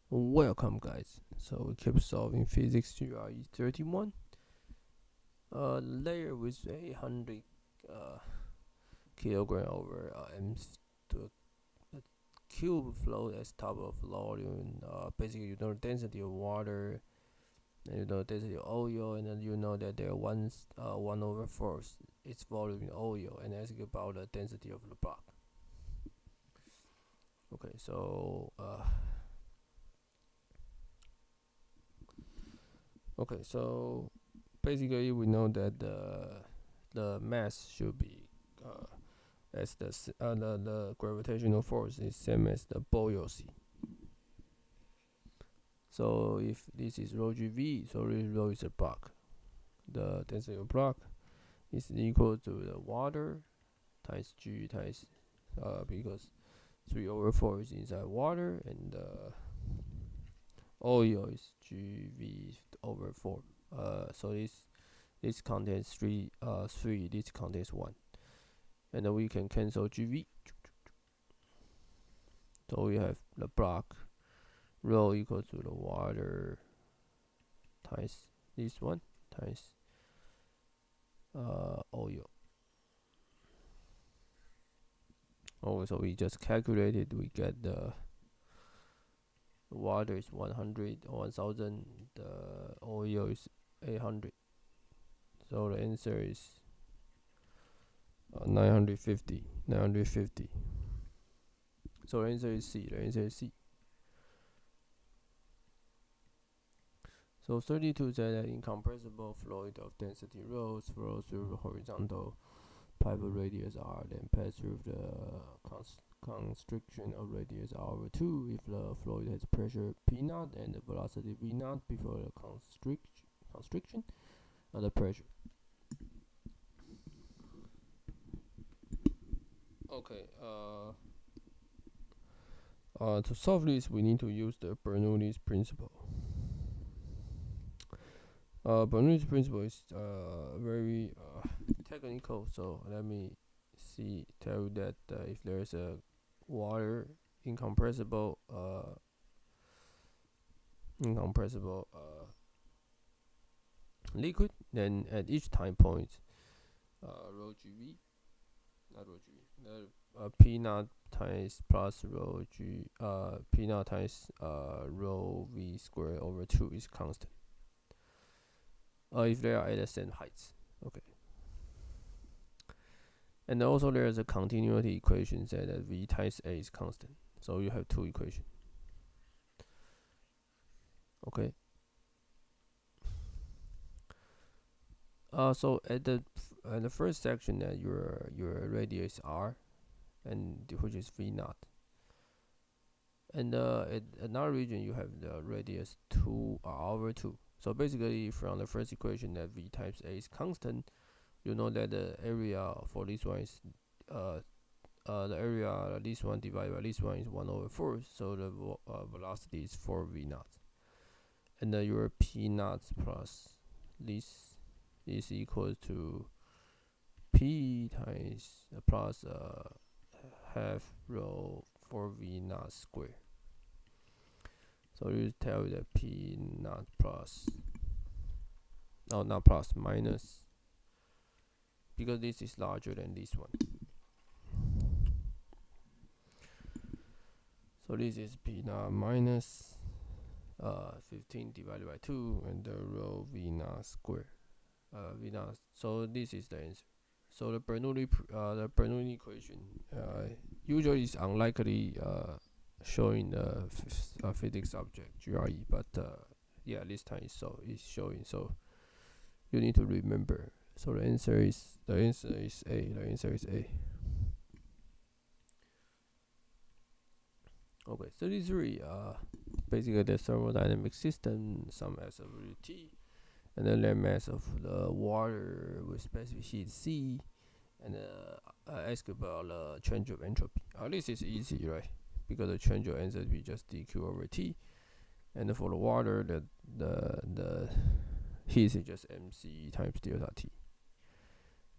Welcome, guys. So we keep solving physics GRE 31. Layer with 800 kilogram over m to a cube flow as top of volume. Basically, you know the density of water, and you know the density of oil, and then you know that there one over four its volume in oil, and ask about the density of the block. Okay, so basically we know that the mass should be as the gravitational force is same as the buoyancy. So if this is rho gv, so this rho is a block. The density of block is equal to the water times g times because 3 over 4 is inside water, and oil is gv over 4. So this contains 3, this contains 1, and then we can cancel gv. So we have the block rho equal to the water times this one times oil. So we just calculated, we get the water is 100 or 1000, the oil is 800. So the answer is 950. So the answer is C. So 32 said that incompressible fluid of density rho flows through the horizontal pipe of radius r, then pass through the constriction of radius r over 2 if the fluid has pressure P naught and the velocity V naught before the constriction of the pressure. Okay, to solve this, we need to use the Bernoulli's principle. Bernoulli's principle is very technical, so let me tell you that if there is a water incompressible liquid, then at each time point rho gv, not rho gv, p naught times plus rho g p naught times rho v squared over 2 is constant if they are at the same heights. Okay. And also there is a continuity equation that v times a is constant. So you have two equations. Okay. So at the first section that your radius r, and which is v naught. And at another region you have the radius 2 r over 2. So basically from the first equation that v times a is constant, you know that the area for this one is the area this one divided by this one is 1 over 4. So the velocity is 4 v naught, and your p naught plus this is equal to p times plus half rho 4 v naught square. So you tell that p naught plus, no, not plus, minus, because this is larger than this one. So this is p naught minus 15 divided by 2, and the rho v naught square. V naught. So this is the answer. So the Bernoulli equation usually is unlikely showing the physics subject GRE, but yeah, this time it's showing. So you need to remember. So the answer is A. The answer is A. Okay, 33. Basically the thermodynamic system, some SWT, and then the mass of the water with specific heat C, and ask about the change of entropy. This is easy, right? Because the change of entropy just dq over T, and for the water, the heat is just mc times delta T.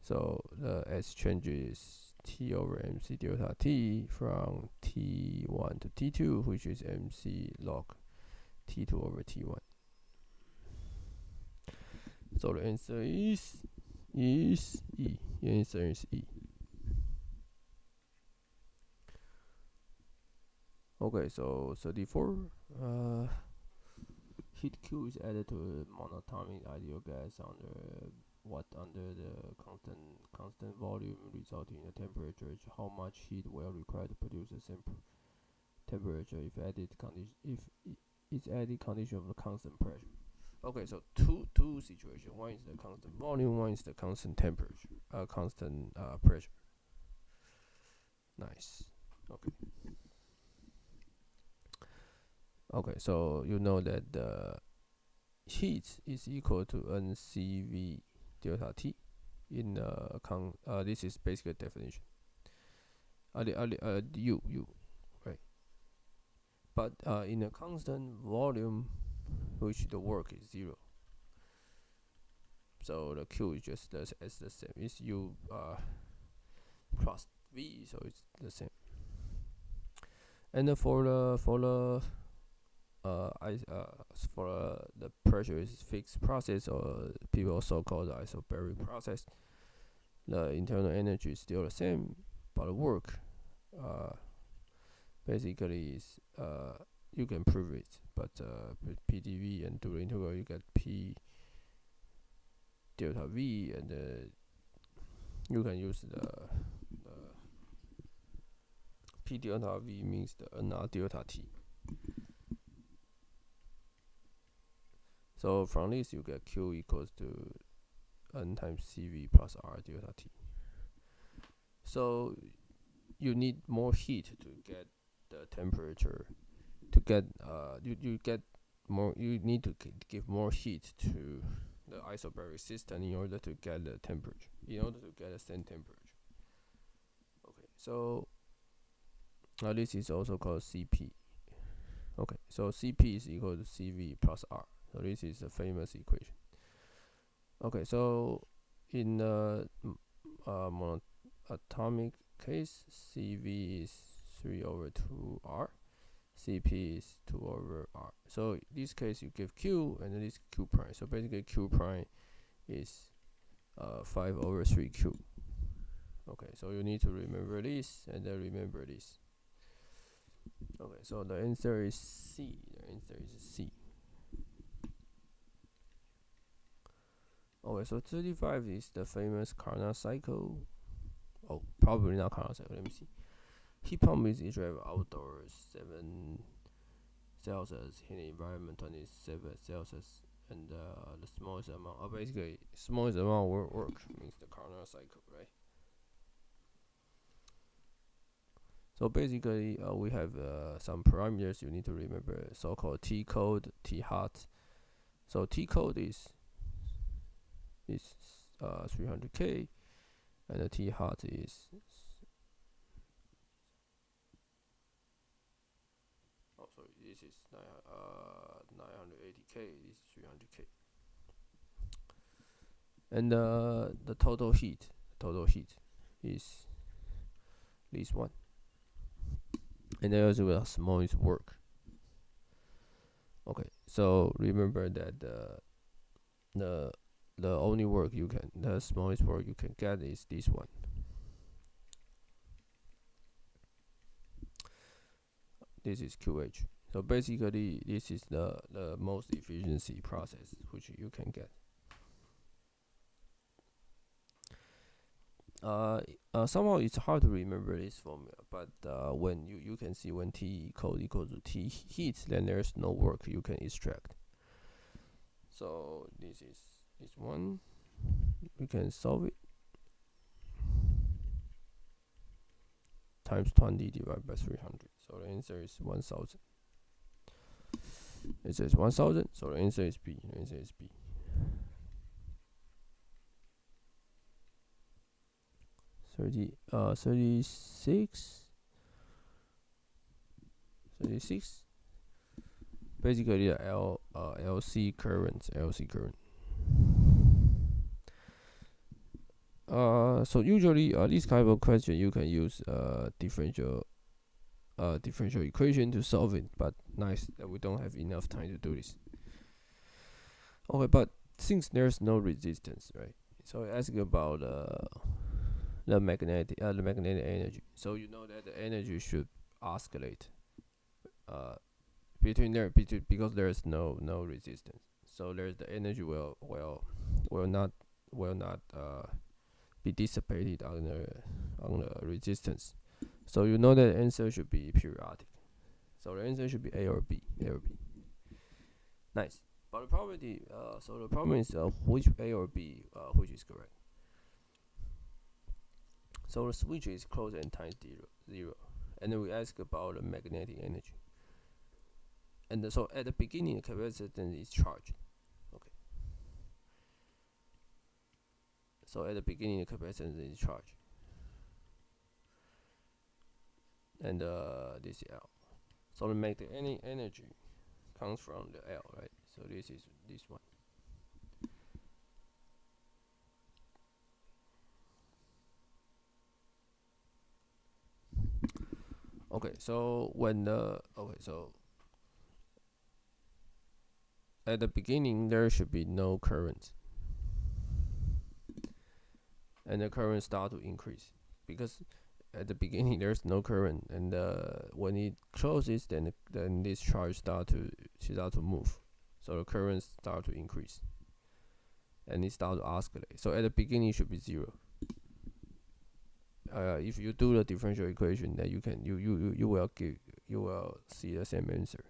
So the S changes T over mc delta T from T1 to T2, which is mc log T2 over T1. So the answer is E. The answer is E. Okay, so 34. Heat Q is added to a monatomic ideal gas under the constant volume, resulting in a temperature. How much heat will require to produce the same temperature if it's added condition of the constant pressure? Okay, so two situations. One is the constant volume, one is the constant temperature, constant pressure. Nice. Okay. Okay, so you know that the heat is equal to NCV delta T in this is basically a definition. U right. But in a constant volume, which the work is 0, so the Q is just the same. It's U plus V, so it's the same. And for the pressure is fixed process, or people also call the isobaric process. The internal energy is still the same, but the work basically is you can prove it, but PdV, and do the integral, you get P delta V, and you can use the P delta V means the NR delta T. So from this you get Q equals to N times CV plus R delta T. So you need more heat to get the temperature. To get you get more. You need to give more heat to the isobaric system in order to get the temperature. In order to get the same temperature. Okay, so this is also called CP. Okay, so CP is equal to CV plus R. So this is a famous equation. Okay, so in the monatomic case, CV is 3 over 2R. CP is 2 over R. So in this case you give Q, and then this Q prime. So basically Q prime is 5 over 3Q. Okay, so you need to remember this, and then remember this. Okay, so the answer is C. The answer is C. Okay, so 35 is the famous Carnot cycle. Oh, probably not Carnot cycle. Let me see. Heat pump is drive outdoors 7 Celsius, in the environment 27 Celsius, and the smallest amount, basically smallest amount of work means the Carnot cycle, right? So basically, we have some parameters you need to remember, so-called T cold, T hot. So T cold is 300K, and the T hot is 980K. This is 300K, and the total heat is this one, and then also the smallest work. Okay, so remember that the only work the smallest work you can get is this one. This is QH. So basically, this is the most efficiency process which you can get. Somehow it's hard to remember this formula, but when you can see when T cold equals to T heat, then there's no work you can extract. So this is this one. We can solve it. Times 20 divided by 300. So the answer is 1000. It says 1000, so the answer is B. The answer is B. Thirty 36. Basically the LC current. So usually this kind of question you can use differential equation to solve it, but nice that we don't have enough time to do this. Okay, but since there's no resistance, right? So asking about the magnetic energy. So you know that the energy should oscillate between because there's no resistance. So there's the energy will not will not be dissipated on the resistance. So you know that the answer should be periodic. So the answer should be A or B. A or B. Nice. But the probability, so the problem is which A or B, which is correct. So the switch is closed at time zero, and then we ask about the magnetic energy. And so at the beginning, the capacitance is charged. Okay. So at the beginning, the capacitance is charged, and this is L. So the magnetic energy comes from the L, right? So this is this one. Okay, so at the beginning there should be no current, and the current start to increase because at the beginning there's no current, and when it closes, then this charge start to move, so the current start to increase, and it start to oscillate. So at the beginning it should be zero. If you do the differential equation, then you will see the same answer.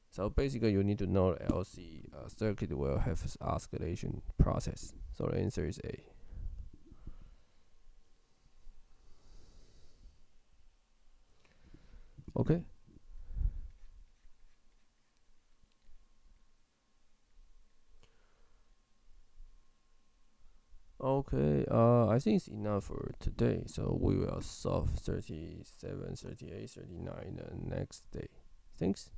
So basically, you need to know the LC circuit will have oscillation process. So the answer is A. Okay. Okay. I think it's enough for today. So we will solve 37, 38, 39 the next day. Thanks.